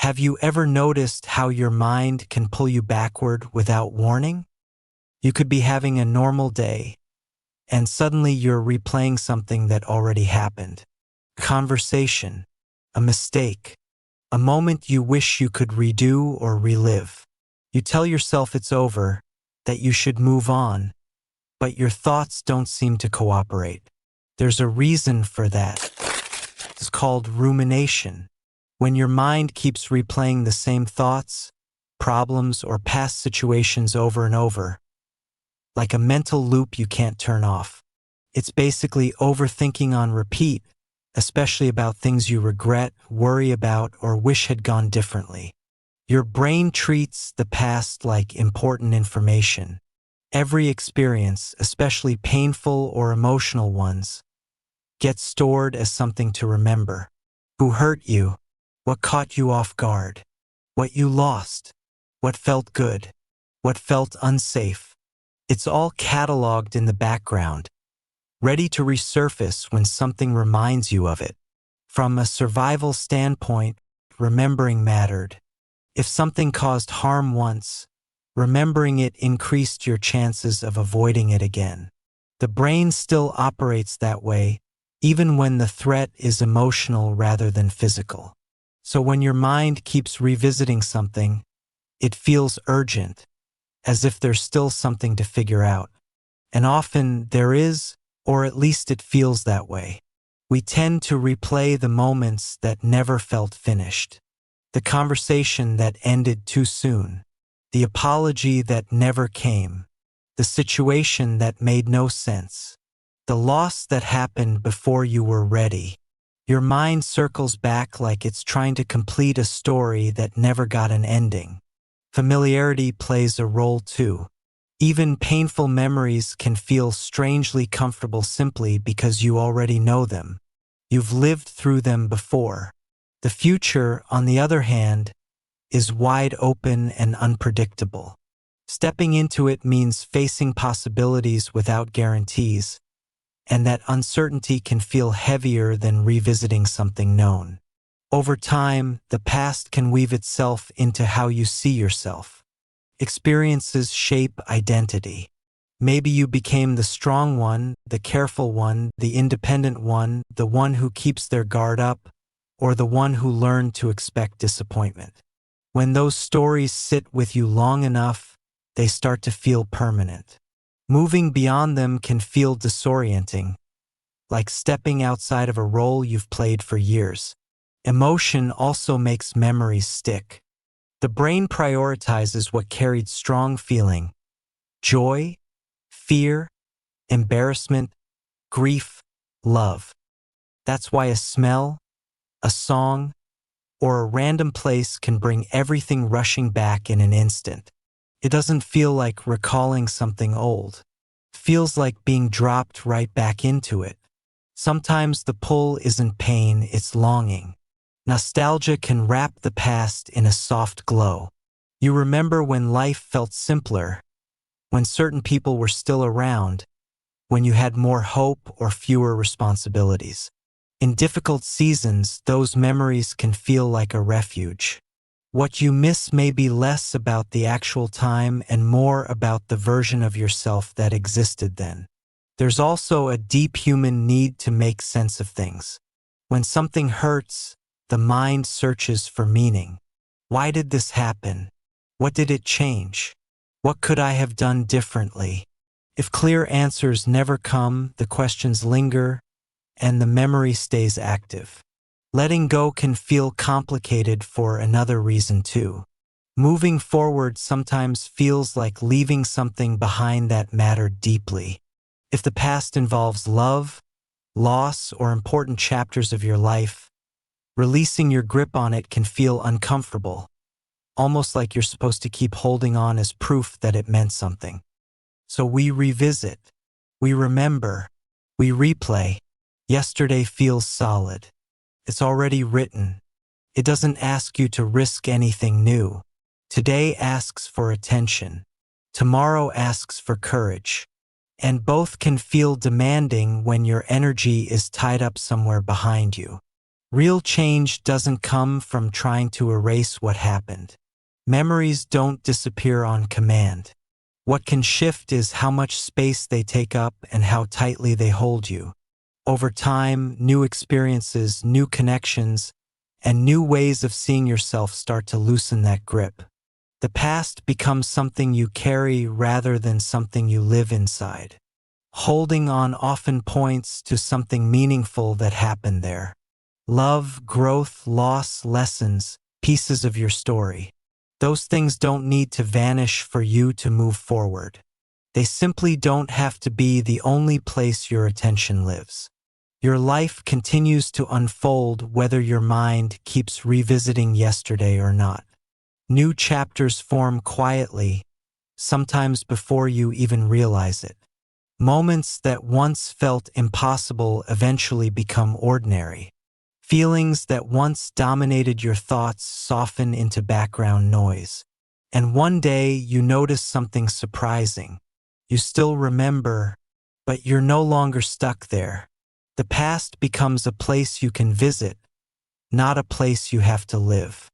Have you ever noticed how your mind can pull you backward without warning? You could be having a normal day, and suddenly you're replaying something that already happened. A conversation, a mistake, a moment you wish you could redo or relive. You tell yourself it's over, that you should move on, but your thoughts don't seem to cooperate. There's a reason for that. It's called rumination. When your mind keeps replaying the same thoughts, problems, or past situations over and over, like a mental loop you can't turn off. It's basically overthinking on repeat, especially about things you regret, worry about, or wish had gone differently. Your brain treats the past like important information. Every experience, especially painful or emotional ones, gets stored as something to remember. Who hurt you? What caught you off guard? What you lost? What felt good? What felt unsafe? It's all cataloged in the background, ready to resurface when something reminds you of it. From a survival standpoint, remembering mattered. If something caused harm once, remembering it increased your chances of avoiding it again. The brain still operates that way, even when the threat is emotional rather than physical. So when your mind keeps revisiting something, it feels urgent, as if there's still something to figure out. And often there is, or at least it feels that way. We tend to replay the moments that never felt finished. The conversation that ended too soon. The apology that never came. The situation that made no sense. The loss that happened before you were ready. Your mind circles back like it's trying to complete a story that never got an ending. Familiarity plays a role too. Even painful memories can feel strangely comfortable simply because you already know them. You've lived through them before. The future, on the other hand, is wide open and unpredictable. Stepping into it means facing possibilities without guarantees, and that uncertainty can feel heavier than revisiting something known. Over time, the past can weave itself into how you see yourself. Experiences shape identity. Maybe you became the strong one, the careful one, the independent one, the one who keeps their guard up, or the one who learned to expect disappointment. When those stories sit with you long enough, they start to feel permanent. Moving beyond them can feel disorienting, like stepping outside of a role you've played for years. Emotion also makes memories stick. The brain prioritizes what carried strong feeling: joy, fear, embarrassment, grief, love. That's why a smell, a song, or a random place can bring everything rushing back in an instant. It doesn't feel like recalling something old. It feels like being dropped right back into it. Sometimes the pull isn't pain, it's longing. Nostalgia can wrap the past in a soft glow. You remember when life felt simpler, when certain people were still around, when you had more hope or fewer responsibilities. In difficult seasons, those memories can feel like a refuge. What you miss may be less about the actual time and more about the version of yourself that existed then. There's also a deep human need to make sense of things. When something hurts, the mind searches for meaning. Why did this happen? What did it change? What could I have done differently? If clear answers never come, the questions linger, and the memory stays active. Letting go can feel complicated for another reason too. Moving forward sometimes feels like leaving something behind that mattered deeply. If the past involves love, loss, or important chapters of your life, releasing your grip on it can feel uncomfortable, almost like you're supposed to keep holding on as proof that it meant something. So we revisit, we remember, we replay. Yesterday feels solid. It's already written. It doesn't ask you to risk anything new. Today asks for attention. Tomorrow asks for courage. And both can feel demanding when your energy is tied up somewhere behind you. Real change doesn't come from trying to erase what happened. Memories don't disappear on command. What can shift is how much space they take up and how tightly they hold you. Over time, new experiences, new connections, and new ways of seeing yourself start to loosen that grip. The past becomes something you carry rather than something you live inside. Holding on often points to something meaningful that happened there. Love, growth, loss, lessons, pieces of your story. Those things don't need to vanish for you to move forward. They simply don't have to be the only place your attention lives. Your life continues to unfold whether your mind keeps revisiting yesterday or not. New chapters form quietly, sometimes before you even realize it. Moments that once felt impossible eventually become ordinary. Feelings that once dominated your thoughts soften into background noise. And one day you notice something surprising. You still remember, but you're no longer stuck there. The past becomes a place you can visit, not a place you have to live.